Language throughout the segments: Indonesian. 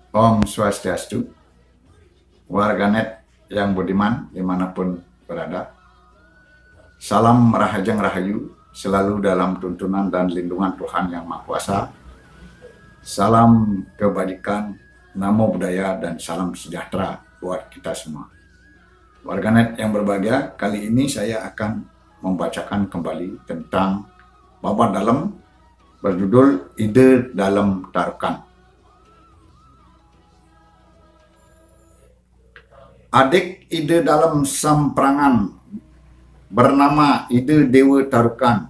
Om Swastiastu, warganet yang budiman dimanapun berada. Salam Rahajeng Rahayu, selalu dalam tuntunan dan lindungan Tuhan Yang Maha Kuasa. Salam kebajikan, namo budaya, dan salam sejahtera buat kita semua. Warganet yang berbahagia, kali ini saya akan membacakan kembali tentang bab dalam berjudul Ide Dalam Tarukan. Adik ide dalam samprangan bernama Ide Dewa Tarukan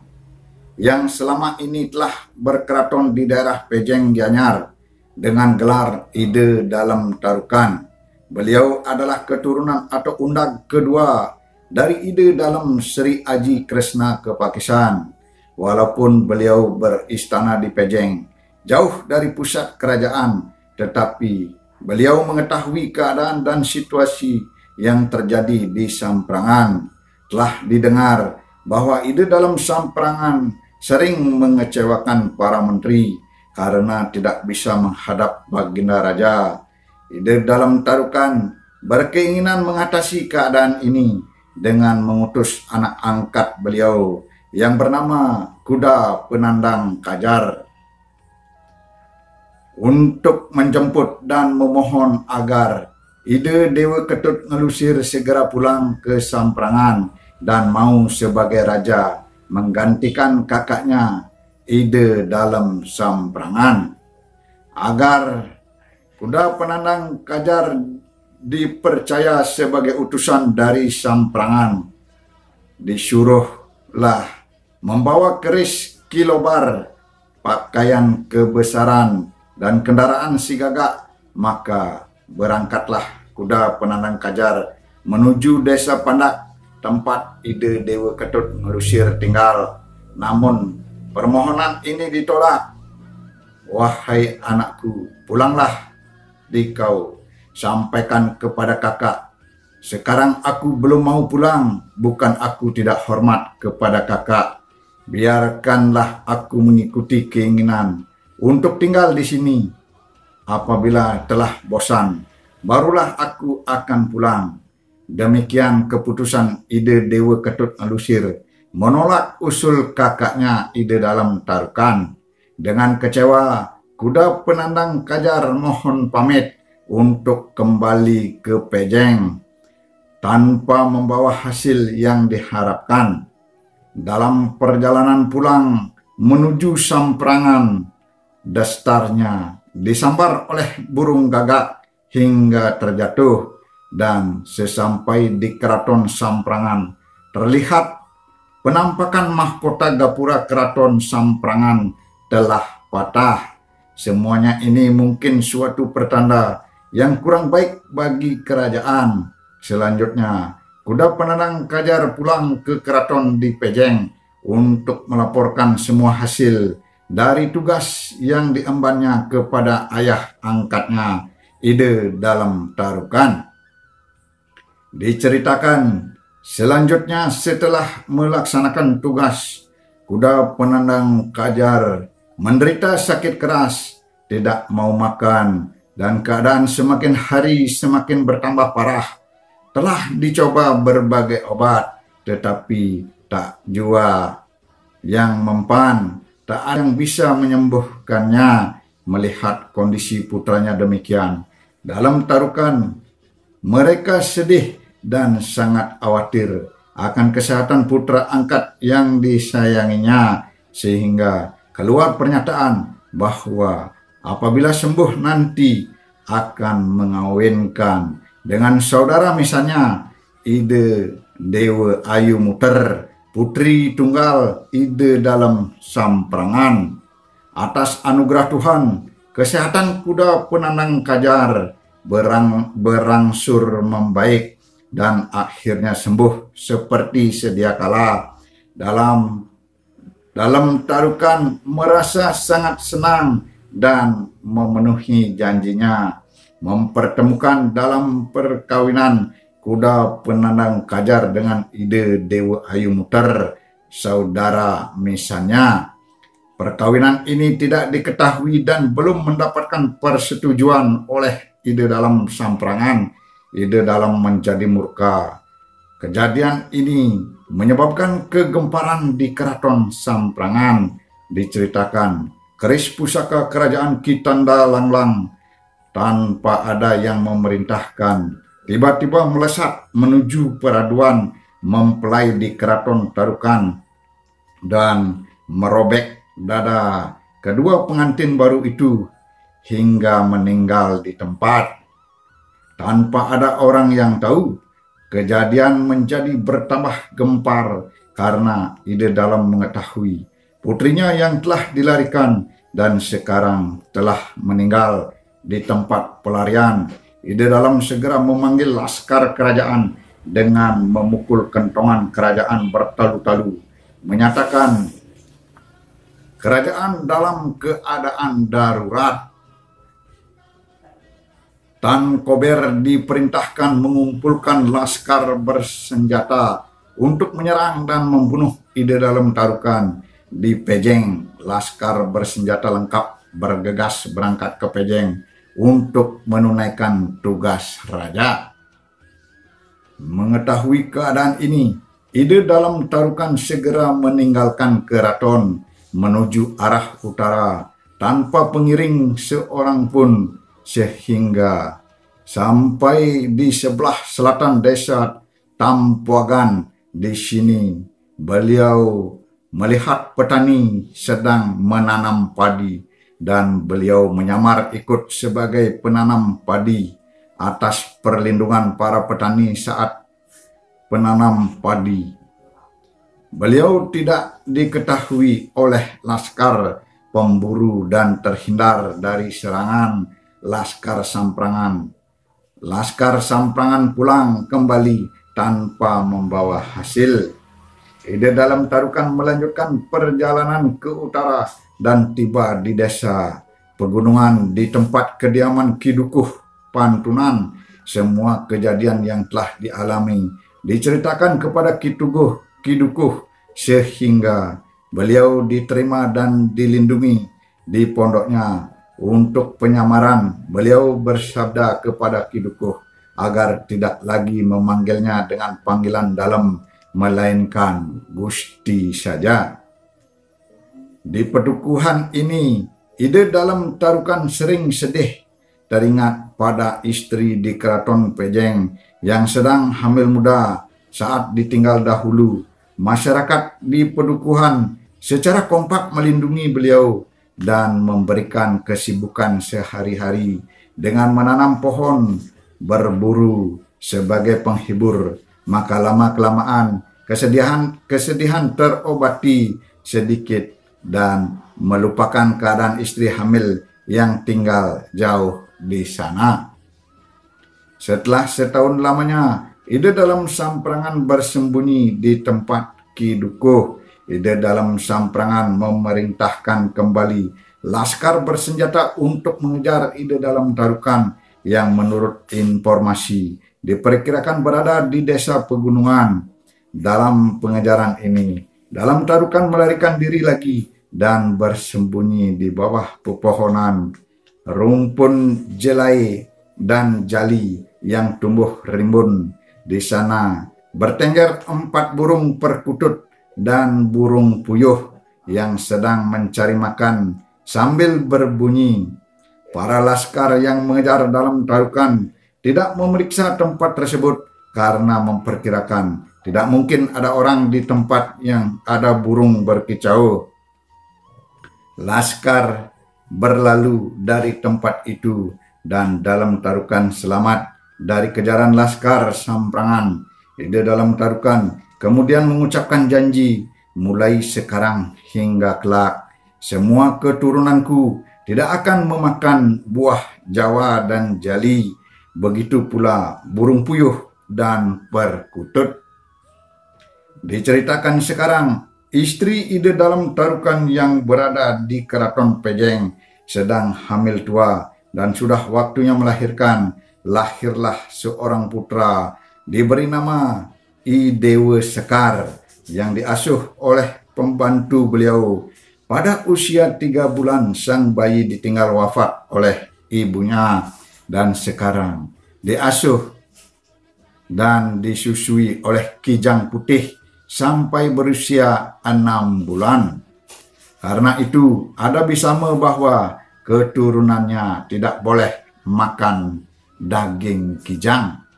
yang selama ini telah berkeraton di daerah Pejeng Gianyar dengan gelar Ide Dalam Tarukan. Beliau adalah keturunan atau undak kedua dari Ide Dalam Sri Aji Kresna Kepakisan. Walaupun beliau beristana di Pejeng, jauh dari pusat kerajaan, tetapi beliau mengetahui keadaan dan situasi yang terjadi di Samprangan. Telah didengar bahwa Ide Dalam Samprangan sering mengecewakan para menteri karena tidak bisa menghadap Baginda Raja. Ide Dalam Tarukan berkeinginan mengatasi keadaan ini dengan mengutus anak angkat beliau yang bernama Kuda Penandang Kajar untuk menjemput dan memohon agar Ide Dewa Ketut Ngelusir segera pulang ke Samprangan dan mau sebagai raja menggantikan kakaknya Ide Dalam Samprangan. Agar Kuda Penandang Kajar dipercaya sebagai utusan dari Samprangan, disuruhlah membawa keris kilobar, pakaian kebesaran, dan kendaraan si gagak. Maka berangkatlah Kuda Penandang Kajar menuju desa Pandak, tempat Ide Dewa Ketut Ngelusir tinggal. Namun permohonan ini ditolak. Wahai anakku, pulanglah dikau, sampaikan kepada kakak, sekarang aku belum mau pulang, bukan aku tidak hormat kepada kakak. Biarkanlah aku mengikuti keinginan untuk tinggal di sini. Apabila telah bosan, barulah aku akan pulang. Demikian keputusan Ide Dewa Ketut Ngelusir menolak usul kakaknya Ide Dalam Tarukan. Dengan kecewa, Kuda Penandang Kajar mohon pamit untuk kembali ke Pejeng tanpa membawa hasil yang diharapkan. Dalam perjalanan pulang menuju Samprangan, dastarnya disambar oleh burung gagak hingga terjatuh, dan sesampai di keraton Samprangan terlihat penampakan mahkota gapura keraton Samprangan telah patah. Semuanya ini mungkin suatu pertanda yang kurang baik bagi kerajaan. Selanjutnya Kuda Penandang Kajar pulang ke keraton di Pejeng untuk melaporkan semua hasil dari tugas yang diembannya kepada ayah angkatnya Ide Dalam Tarukan. Diceritakan selanjutnya, setelah melaksanakan tugas, Kuda Penandang Kajar menderita sakit keras, tidak mau makan, dan keadaan semakin hari semakin bertambah parah. Telah dicoba berbagai obat, tetapi tak jua yang mempan. Tak ada yang bisa menyembuhkannya. Melihat kondisi putranya demikian, Dalam Tarukan mereka sedih dan sangat khawatir akan kesehatan putra angkat yang disayanginya, sehingga keluar pernyataan bahwa apabila sembuh nanti akan mengawinkan dengan saudara misalnya Ide Dewa Ayu Muter, putri tunggal Ide Dalam Samprangan. Atas anugerah Tuhan, kesehatan Kuda Penandang Kajar berangsur membaik dan akhirnya sembuh seperti sedia kala. Dalam Tarukan merasa sangat senang dan memenuhi janjinya mempertemukan dalam perkawinan Kuda Penandang Kajar dengan Ide Dewa Ayu Muter, saudara misalnya. Perkawinan ini tidak diketahui dan belum mendapatkan persetujuan oleh Ide Dalam Samprangan. Ide Dalam menjadi murka. Kejadian ini menyebabkan kegemparan di Keraton Samprangan. Diceritakan, keris pusaka kerajaan Kitanda Langlang tanpa ada yang memerintahkan tiba-tiba melesat menuju peraduan mempelai di Keraton Tarukan dan merobek dada kedua pengantin baru itu hingga meninggal di tempat. Tanpa ada orang yang tahu, kejadian menjadi bertambah gempar karena Ide Dalam mengetahui putrinya yang telah dilarikan dan sekarang telah meninggal di tempat pelarian. Ide Dalam segera memanggil laskar kerajaan dengan memukul kentongan kerajaan bertalu-talu, menyatakan kerajaan dalam keadaan darurat. Tan Kober diperintahkan mengumpulkan laskar bersenjata untuk menyerang dan membunuh Ide Dalam Tarukan di Pejeng. Laskar bersenjata lengkap bergegas berangkat ke Pejeng untuk menunaikan tugas raja. Mengetahui keadaan ini, Ide Dalam Tarukan segera meninggalkan keraton menuju arah utara tanpa pengiring seorang pun sehingga sampai di sebelah selatan desa Tampuagan. Di sini beliau melihat petani sedang menanam padi dan beliau menyamar ikut sebagai penanam padi atas perlindungan para petani saat penanam padi. Beliau tidak diketahui oleh laskar pemburu dan terhindar dari serangan laskar Samprangan. Laskar Samprangan pulang kembali tanpa membawa hasil. Ide Dalam Tarukan melanjutkan perjalanan ke utara dan tiba di desa pegunungan di tempat kediaman Ki Dukuh Pantunan. Semua kejadian yang telah dialami diceritakan kepada Ki Dukuh sehingga beliau diterima dan dilindungi di pondoknya. Untuk penyamaran, beliau bersabda kepada Ki Dukuh agar tidak lagi memanggilnya dengan panggilan dalam, melainkan Gusti saja. Di pedukuhan ini, Ide Dalam Tarukan sering sedih teringat pada istri di Keraton Pejeng yang sedang hamil muda saat ditinggal dahulu. Masyarakat di pedukuhan secara kompak melindungi beliau dan memberikan kesibukan sehari-hari dengan menanam pohon, berburu sebagai penghibur. Maka lama-kelamaan kesedihan terobati sedikit dan melupakan keadaan istri hamil yang tinggal jauh di sana. Setelah setahun lamanya, Ide Dalam Samprangan bersembunyi di tempat Ki Dukuh. Ide Dalam Samprangan memerintahkan kembali laskar bersenjata untuk mengejar Ide Dalam Tarukan yang menurut informasi diperkirakan berada di desa pegunungan. Dalam pengejaran ini, Dalam Tarukan melarikan diri lagi dan bersembunyi di bawah pepohonan, rumpun jelai dan jali yang tumbuh rimbun. Di sana bertengger 4 burung perkutut dan burung puyuh yang sedang mencari makan sambil berbunyi. Para laskar yang mengejar Dalam Tarukan tidak memeriksa tempat tersebut karena memperkirakan tidak mungkin ada orang di tempat yang ada burung berkicau. Laskar berlalu dari tempat itu dan Dalam Tarukan selamat dari kejaran laskar Samprangan. Ide Dalam Tarukan kemudian mengucapkan janji, mulai sekarang hingga kelak, semua keturunanku tidak akan memakan buah Jawa dan jali, begitu pula burung puyuh dan perkutut. Diceritakan sekarang, istri Ide Dalam Tarukan yang berada di Keraton Pejeng sedang hamil tua dan sudah waktunya melahirkan. Lahirlah seorang putra diberi nama I Dewa Sekar yang diasuh oleh pembantu beliau Pada usia 3 bulan sang bayi ditinggal wafat oleh ibunya dan sekarang diasuh dan disusui oleh Kijang Putih sampai berusia 6 bulan. Karena itu ada bisama bahwa keturunannya tidak boleh makan daging kijang.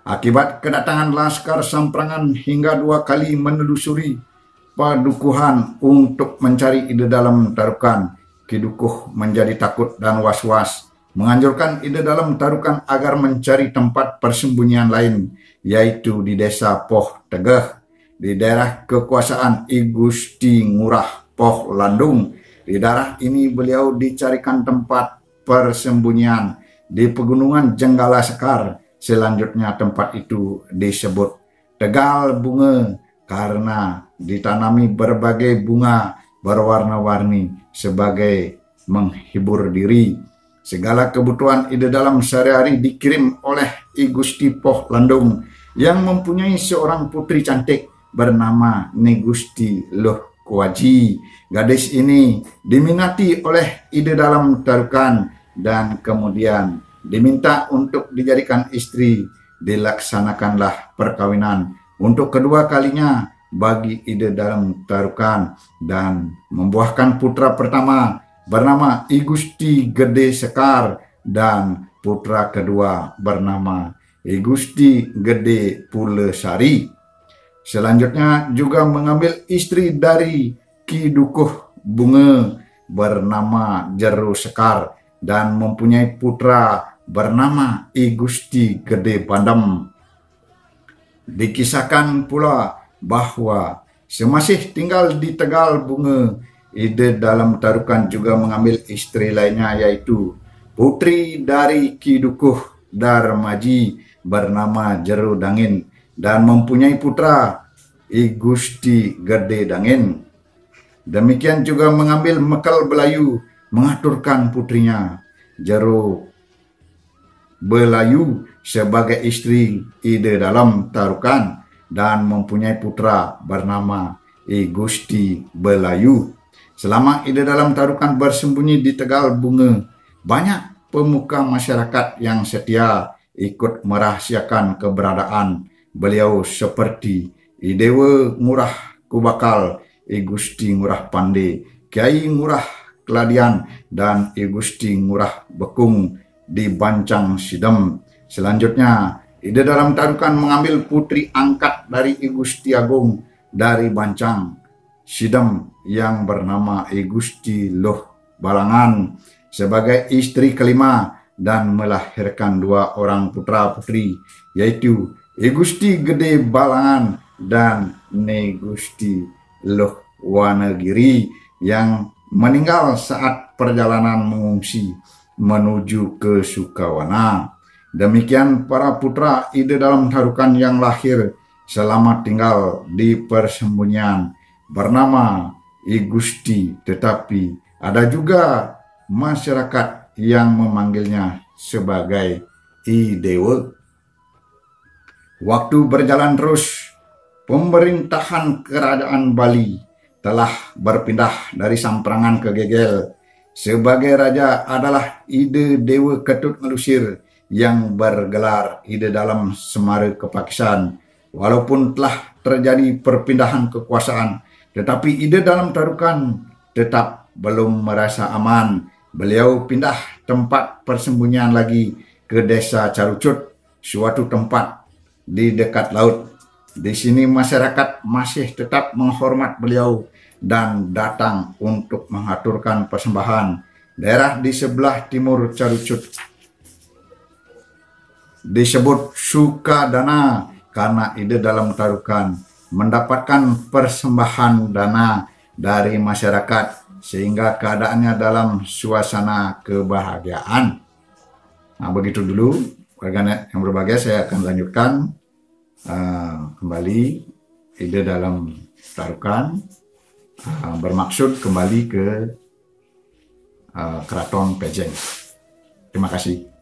Akibat kedatangan Laskar Samprangan hingga 2 kali menelusuri padukuhan untuk mencari ide dalam Tarukan, Ki Dukuh menjadi takut dan was-was, menganjurkan ide dalam Tarukan agar mencari tempat persembunyian lain, yaitu di desa Poh Tegeh, di daerah kekuasaan I Gusti Ngurah Poh Landung. Di daerah ini beliau dicarikan tempat persembunyian di pegunungan Jenggala Sekar. Selanjutnya tempat itu disebut Tegal Bunga karena ditanami berbagai bunga berwarna-warni sebagai menghibur diri. Segala kebutuhan ide dalam sehari-hari dikirim oleh I Gusti Poh Landung yang mempunyai seorang putri cantik bernama Ni Gusti Loh Kuaji. Gadis ini diminati oleh ide dalam Tarukan dan kemudian diminta untuk dijadikan istri. Dilaksanakanlah perkawinan untuk kedua kalinya bagi ide dalam Tarukan dan membuahkan putra pertama bernama I Gusti Gede Sekar dan putra kedua bernama I Gusti Gede Pulesari. Selanjutnya juga mengambil istri dari Ki Dukuh Bunga bernama Jeru Sekar dan mempunyai putra bernama I Gusti Gede Bandem. Dikisahkan pula bahwa semasih tinggal di Tegal Bunga, ide dalam Tarukan juga mengambil istri lainnya, yaitu putri dari Ki Dukuh Darmaji bernama Jeru Dangin dan mempunyai putra I Gusti Gede Dangin. Demikian juga mengambil Mekal Belayu, mengaturkan putrinya Jeru Belayu sebagai istri ide dalam Tarukan dan mempunyai putra bernama I Gusti Belayu. Selama ide dalam Tarukan bersembunyi di Tegal Bunga, banyak pemuka masyarakat yang setia ikut merahasiakan keberadaan beliau seperti I Dewa Ngurah Kubakal, I Gusti Ngurah Pande, Kiai Ngurah Keladian, dan I Gusti Ngurah Bekung di Bancang Sidem. Selanjutnya, ide dalam Tarukan mengambil putri angkat dari I Gusti Agung dari Bancang Sidem yang bernama I Gusti Loh Balangan sebagai istri kelima dan melahirkan 2 orang putra-putri, yaitu I Gusti Gede Balangan dan Ni Gusti Loh Wanagiri yang meninggal saat perjalanan mengungsi menuju ke Sukawana. Demikian para putra ide dalam Tarukan yang lahir selama tinggal di persembunyian bernama I Gusti, tetapi ada juga masyarakat yang memanggilnya sebagai I Dewa. Waktu berjalan terus, pemerintahan kerajaan Bali telah berpindah dari Samprangan ke Gegel. Sebagai raja adalah ide Dewa Ketut Ngelusir yang bergelar ide dalam Semara Kepakisan. Walaupun telah terjadi perpindahan kekuasaan, tetapi ide dalam Tarukan tetap belum merasa aman. Beliau pindah tempat persembunyian lagi ke desa Carucut, suatu tempat di dekat laut. Di sini masyarakat masih tetap menghormat beliau dan datang untuk mengaturkan persembahan. Daerah di sebelah timur Carucut disebut Sukadana karena ide dalam Tarukan mendapatkan persembahan dana dari masyarakat sehingga keadaannya dalam suasana kebahagiaan. Nah, begitu dulu warganet yang berbahagia. Saya akan lanjutkan kembali ide dalam Tarukan, bermaksud kembali ke Keraton Pejeng. Terima kasih.